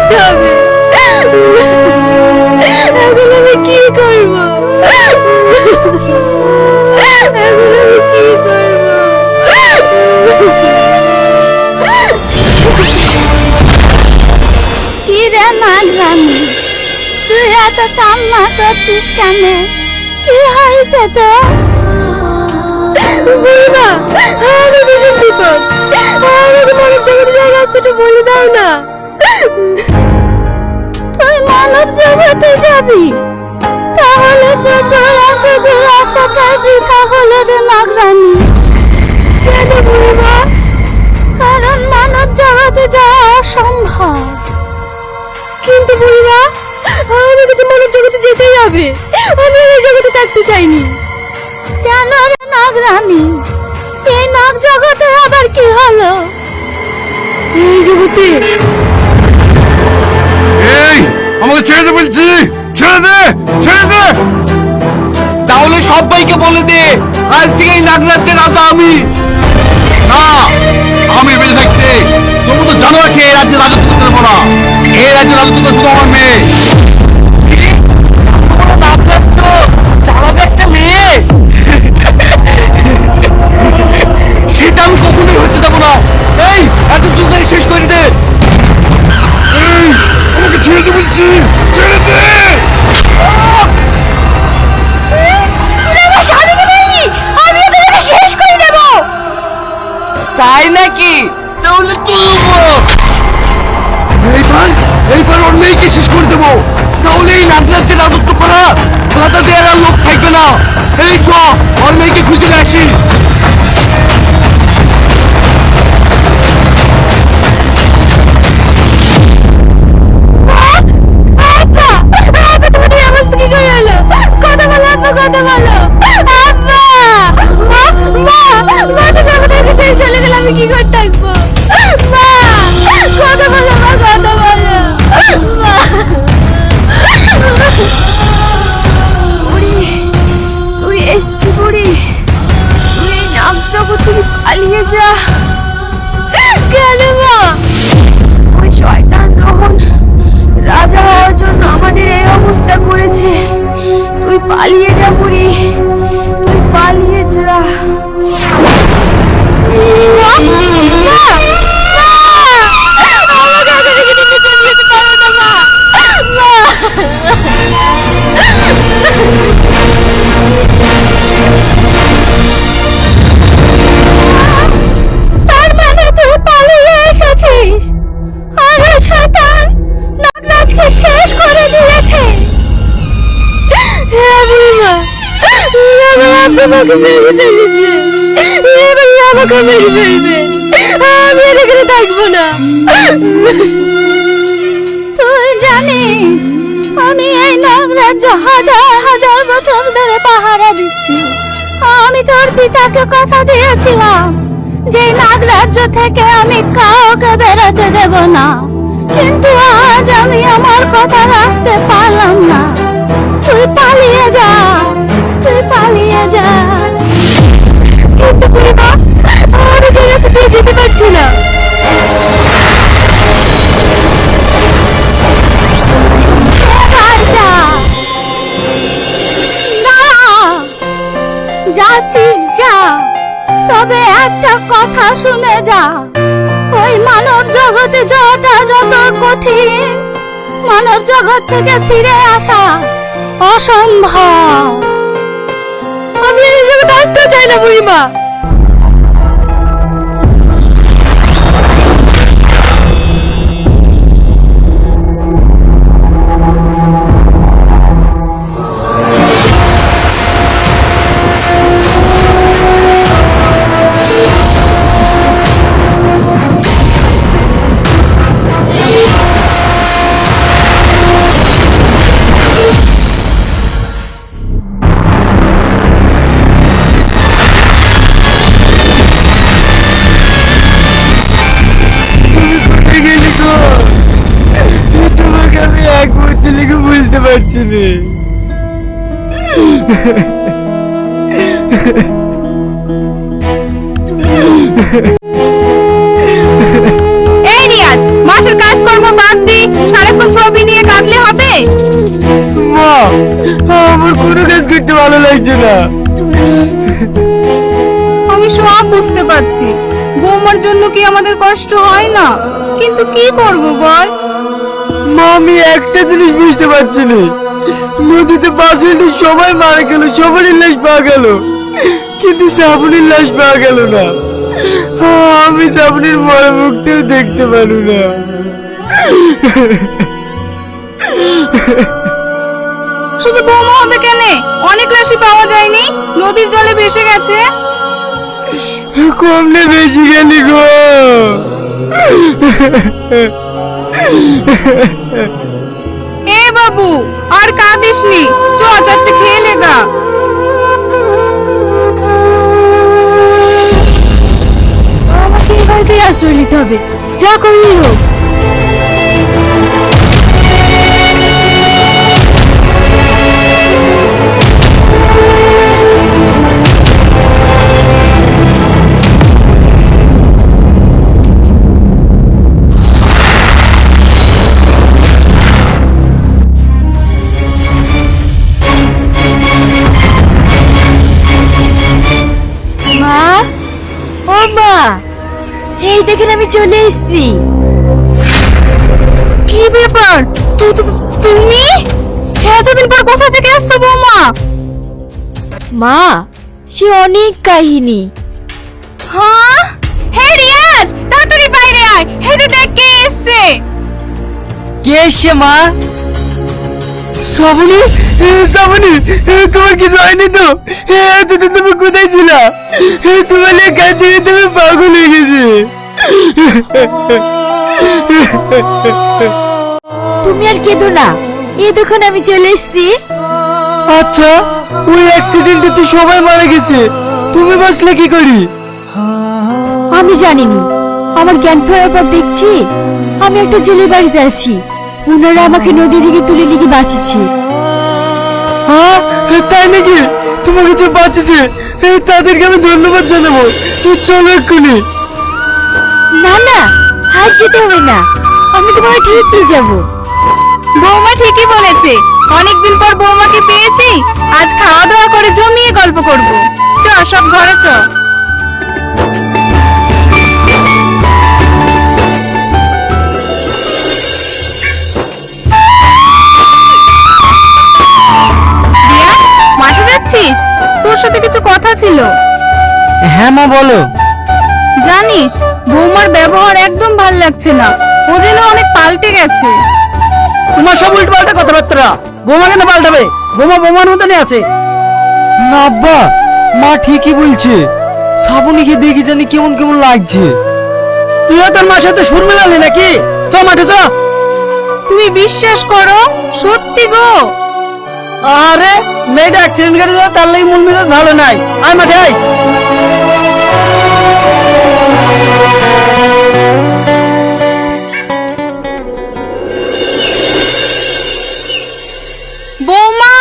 করতে হবে। এখন আমি কি করব? এখন আমি কি করব? কি রে নাগরানী, তুই এত কান্না করছিস কেন? কি হয়েছে তো? বুড়িমা, আমি ভীষণ বিপদ। আমাকে মানব জগতে যাওয়ার রাস্তাটা বলে দাও না। তুই মানব জগতে যাবি? তাহলে তো তোর এতদূর আসাটাই বৃথা হলো রে নাগরানী। কেন বুড়িমা? কারণ মানব জগতে যাওয়া অসম্ভব। কিন্তু বুড়িমা, আমাকে যে মানব জগতে যেতেই হবে। আমি এই জগতে থাকতে চাইনি। কেন রে নাগরানী? এই নাগ জগতে আবার কি হলো? এই জগতে আমাকে ছেড়ে দে বলছি, ছেড়ে দে, ছেড়ে দে। তাহলে সবাইকে বলে দে আজ থেকে এই নাগরাজ্যের রাজা আমি। না, আমি বেঁচে থাকতে তুমি তো জানো কি এই রাজ্যে রাজত্ব করতে দেবো না। এই রাজ্যে রাজত্ব করতে শুধু আমার মেয়ে। নাগরাজ্য চালাবে একটা মেয়ে, সেটা আমি কখনোই হতে দেবো না। এই এত যুগে শেষ করে দে। আমাকে ছেড়ে দে বলছি, ছেড়ে দে। তাই নাকি? তাহলে এইবার ওর মেয়েকে শেষ করে দেবো। তাহলে এই নাগরাজ্যে রাজত্ব করা বাধা দেওয়ার আর লোক থাকবে না। এই চ, ওর মেয়েকে খুঁজে নিয়ে আসি। আমি কি করে থাকবো? মা, কথা বলো মা, কথা বলো মা। বুড়ি, তুই এসছি বুড়ি। তুই এই নাগ জগৎ থেকে পালিয়ে যা। কেন মা? ওই শয়তান রোহন রাজা হওয়ার জন্য আমাদের এই অবস্থা করেছে। তুই পালিয়ে যা বুড়ি, তুই পালিয়ে যা। তার মানে তুই পালিয়ে এসেছিস আর ওই শয়তান নাগরাজকে শেষ করে দিয়েছে। আমাকে মেরে ফেলেছে, আমাকে মেরে ফেলবে। আমি এখানে থাকবো না। তুই জানিস আমি এই নাগরাজ্য হাজার হাজার বছর ধরে পাহারা দিচ্ছি। আমি তোর পিতাকে কথা দিয়েছিলাম যে নাগরাজ্য থেকে আমি কাউকে বেরোতে দেব না, কিন্তু আজ আমি আমার কথা রাখতে পারলাম না। তুই পালিয়ে যা, তুই পালিয়ে যা। কিন্তু বুড়িমা, আমি যে রাস্তা দিয়ে যেতে পারছি না। যাচ্ছিস যা, তবে একটা কথা শুনে যা। ওই মানব জগতে যাওয়াটা যত কঠিন, মানব জগৎ থেকে ফিরে আসা অসম্ভব। আমি এই জগতে আসতে চাই না বুড়িমা। পারছি না। এই রিয়াজ, মাঠের কাজকর্ম বাদ দি, ছবি নিয়ে কাঁদলে হবে? মা, আমার কোনো কাজ করতে ভালো লাগছে না। আমি সব বুঝতে পারছি, বৌমার জন্য কি আমাদের কষ্ট হয় না? কিন্তু কি করব বল? মা, আমি একটা জিনিস বুঝতে পারছি না, নদীতে বাসুলি সবাই মারা গেল, সবারই লাশ পাওয়া গেল, কিন্তু শ্রাবণীর লাশ পাওয়া গেল না। আমি শ্রাবণীর বড় মুখটাও দেখতে পারু না। শুধু বৌমা হবে কেন? অনেক লাশই পাওয়া যায়নি, নদীর জলে ভেসে গেছে। কমলে বেশি গেলি গো। এ বাবু, আর কাঁদিস নি, চ চারটে খেয়ে লেগা। আমাকে এই বাড়িতে আশ্রয় নিতে হবে, যা করি হোক। মা, ও মা, এই দেখেন আমি চলে এসেছি। কি ব্যাপার? তুমি এতদিন পর কোথা থেকে আসছো বৌমা? মা, সে অনেক কাহিনী। হ্যাঁ? হে রিয়াজ, তাড়াতাড়ি বাইরে আয়, হে দেখ কে এসেছে। কে এসছে মা? শ্রাবণী, শ্রাবণী, তোমার কিছু হয়নি তো? এতদিন তুমি কোথায় ছিলা? তোমার কাছ থেকে তুমি পাগল হয়ে গেছে। তুমি আর কেঁদো না, এই দেখুন আমি চলে এসেছি। আচ্ছা, ওই অ্যাক্সিডেন্টে তো সবাই মারা গেছে, তুমি বাঁচলে কি করি? আমি জানিনি, আমার জ্ঞান ফেরার পর দেখছি আমি একটা জেলের বাড়িতে আছি, ওনারা আমাকে নদী থেকে তুলে নিয়ে বাঁচিয়েছে। হ্যাঁ, তাই নাকি? তোমাকে যে বাঁচিয়েছে তাদেরকে আমি ধন্যবাদ জানাবো। তুই চলো এক্ষুনি। না না, হাত যেতে হবে না, আমি তোমাকে ঠিক নিয়ে যাবো। বৌমা ঠিকই বলেছে, অনেকদিন পর বৌমাকে পেয়েছি, আজ খাওয়া দাওয়া করে জমিয়ে গল্প করব। চ সব ঘরে চ। রিয়া, মাঠে যাচ্ছিস? তোর সাথে কিছু কথা ছিল। হ্যাঁ মা, বলো। জানিস, বৌমার ব্যবহার একদম ভাল লাগছে না, ও যেন অনেক পাল্টে গেছে। তোমার সব উল্টো পাল্টা কথাবার্তা। বোমা কেন পাল্টাবে? বোমা বোমার মতনই আছে। না আব্বা, মা ঠিকই বলছে, শ্রাবণীকে দেখে জানি কেমন কেমন লাগছে। তুই তোর মার সাথে সুর মেলালি নাকি? চ মাঠে চ। তুমি বিশ্বাস করো, সত্যি গো। আরে মেয়েটা অ্যাক্সিডেন্ট করে দেয়, তার লাগি মন মেজাজ ভালো নাই। আয় মাঠে আয়। বৌমা,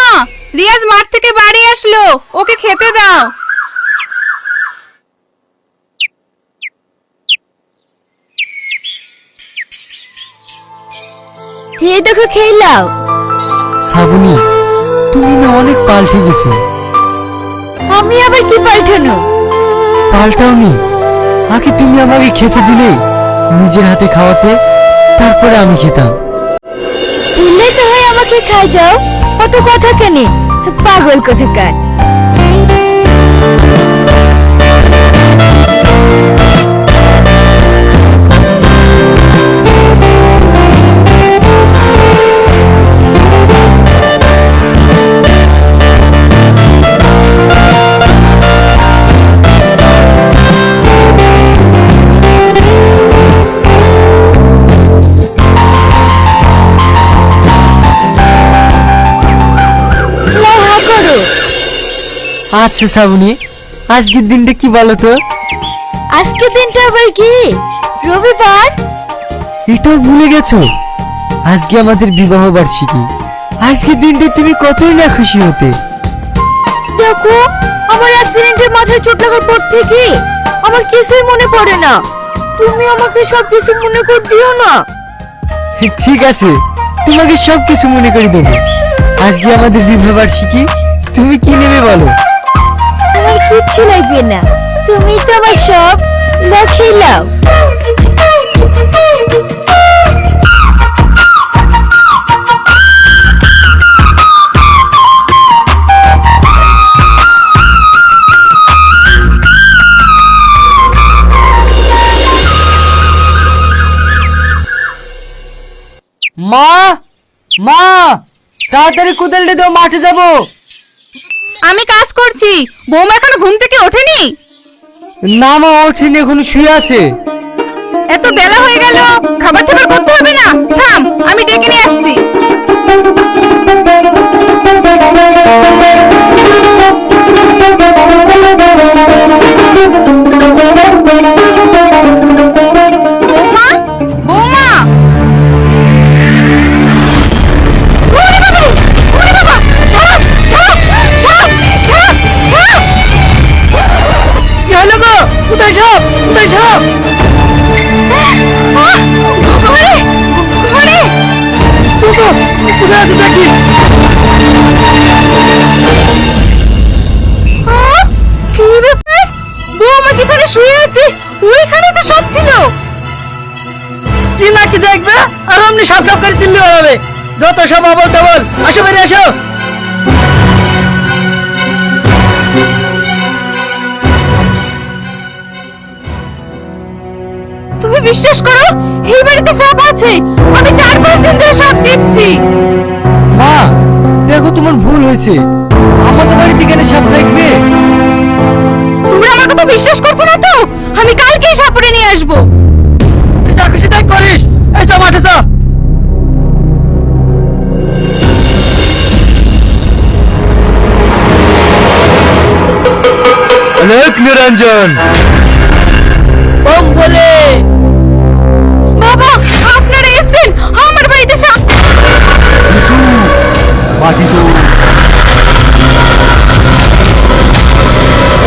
রিয়াজ মাঠ থেকে বাড়ি আসলো, ওকে খেতে দাও। এই দেখো খেয়ে নাও। শ্রাবণী, তুমি না অনেক পাল্টে গেছো। আমি আবার কি পাল্টানো? পাল্টাওনি, আগে তুমি আমাকে খেতে দিলে, নিজের হাতে খাওয়াতে, তারপরে আমি খেতাম। বললে তো হয় আমাকে খাই দাও, অত কথা কেন? পাগল কোথাকার। আচ্ছা শ্রাবণী, আজকের দিনটা কি বলো তো? আজকের দিনটা আবার কি? রবিবার? এটাও ভুলে গেছো? আজকে আমাদের বিবাহ বার্ষিকী। আজকের দিনটা তুমি কতই না খুশি হতে। দেখো, আমার অ্যাক্সিডেন্টের মাথায় চোট লাগার পর থেকে আমার কিছুই মনে পড়ে না। তুমি আমাকে সব কিছু মনে করে দিও না। ঠিক আছে, তোমাকে সব কিছু মনে করে দেবো। আজকে আমাদের বিবাহ বার্ষিকী, তুমি কি নেবে বলো? আমার কিচ্ছু লাগবে না, তুমি তো আমার সব লক্ষ্যে লাও। মা, মা, তাড়াতাড়ি কোদালটা দাও, মাঠে যাবো। আমি কাজ করছি, বৌমা এখনো ঘুম থেকে ওঠেনি? না মা, ওঠেনি, এখনো শুয়ে আছে। এত বেলা হয়ে গেল, খাবার টাবার করতে হবে না? থাম, আমি ডেকে নিয়ে আসছি। বৌমা, বৌমা! ওরে বাবা, ওরে বাবা! সরো, সরো, সরো, সরো, সরো! কি হলো গো? কোথায় সব, কোথায় সব? ঘরে, ঘরে! চুপ চুপ, কোথায় আছে দেখি। কি ব্যাপার? বৌমা যেখানে শুয়ে আছে ওইখানে তো সব ছিল। কি না কি দেখবে আর অমনি সাপ সাপ করে চিল্লি বেড়াবে। যত সব আবল তাবল, আসো বেরিয়ে আসো। তুমি বিশ্বাস করো, এই বাড়িতে সাপ আছে। আমি 4-5 দিন ধরে সাপ দেখছি। মা দেখো, তোমার ভুল হয়েছে, আমাদের বাড়িতে কেন সাপ থাকবে? তুমি আমার কথা বিশ্বাস করছো না তো? আমি কালকেই সাপড়ে নিয়ে আসবো। তুই যা খুশি তাই করিস। এই চল মাঠে চল। অনেক নিরঞ্জন বলে বাবা, আপনারা এসেছেন, আমার বাড়িতে সাপ। মাটি তো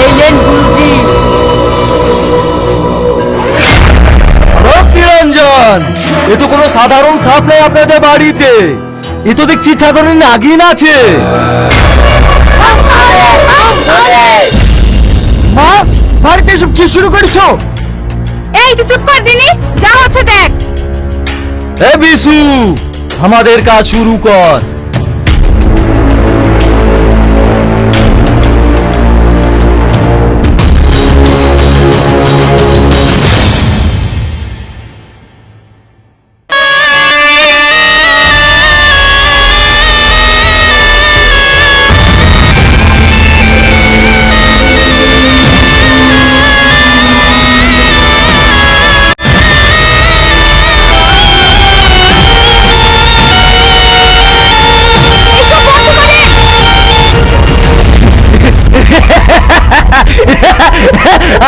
এই লেন গুলজি। অনেক নিরঞ্জন, এ তো কোনো সাধারণ সাপ নেই আপনাদের বাড়িতে, এ তো দেখছি সাধারণ নাগিন আছে। মা, বাড়িতে এসব কি শুরু করেছো? এই তুই চুপ কর দিনি, যা হচ্ছে দেখ। এ বিশু, আমাদের কাজ শুরু কর।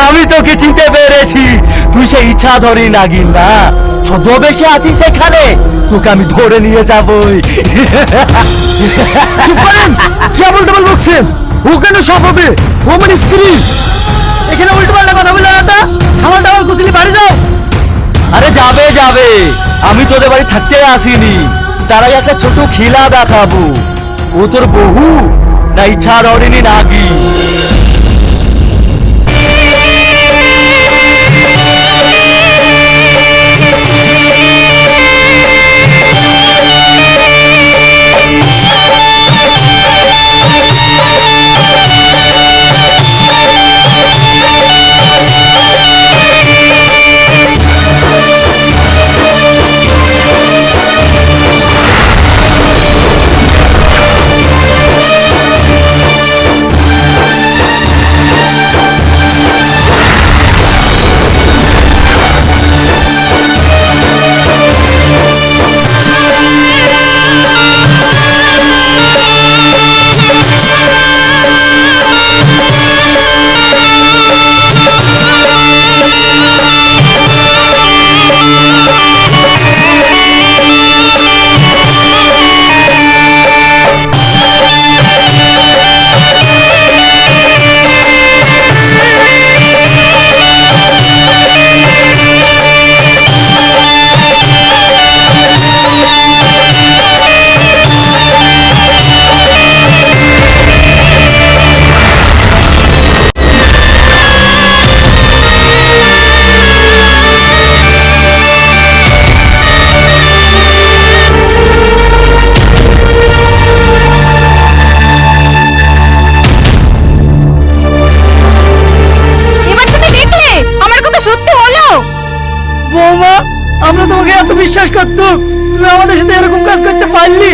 আমি তোকে চিনতে পেরেছি, তুই সেই ইচ্ছা ধরি নাগিন না, ছদ্মবেশে আছিস সেখানে, তোকে আমি ধরে নিয়ে যাবই। কি বলতে বলছেন? ও কেন সাপ হবে? ও আমার স্ত্রী। এখানে উল্টো পাল্টা কথা বললে না, সামাল টামাল কুচিলি বাড়ি যাও। আরে যাবে যাবে, আমি তোদের বাড়ি থাকতে আসিনি, তারাই একটা ছোট খেলা দেখাবো। ও তোর বহু না ইচ্ছা ধরেনি নাগি? বিশ্বাস করতো তুই আমাদের সাথে এরকম কাজ করতে পারলি?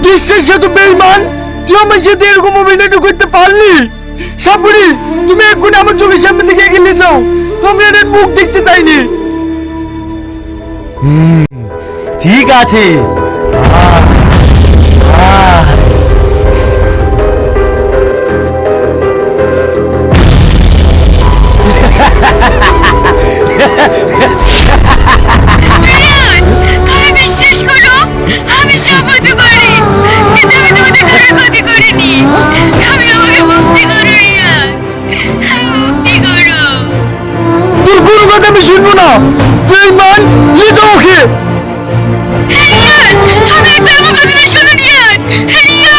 বিশ্বাসঘাত বেঈমান, তুই আমার সাথে এরকম অভিনয় করতে পারলি? সাপুরি, তুমি এক্ষুনি আমার চোখের সামনে থেকে এগিয়ে যাও, আমি এর মুখ দেখতে চাইনি। ঠিক আছে, তুমি বিশ্বাস করো, আমি সব হতে পারি, কিন্তু আমি তোমাদের কারোর ক্ষতি করিনি। তুমি আমাকে মুক্তি করো রিয়াজ, মুক্তি করো। তোর কোনো কথা আমি শুনবো না, বেঈমান, নিয়ে যাও ওকে। রিয়াজ, তুমি একটু আমার কথাটা শোনো রিয়াজ, রিয়াজ।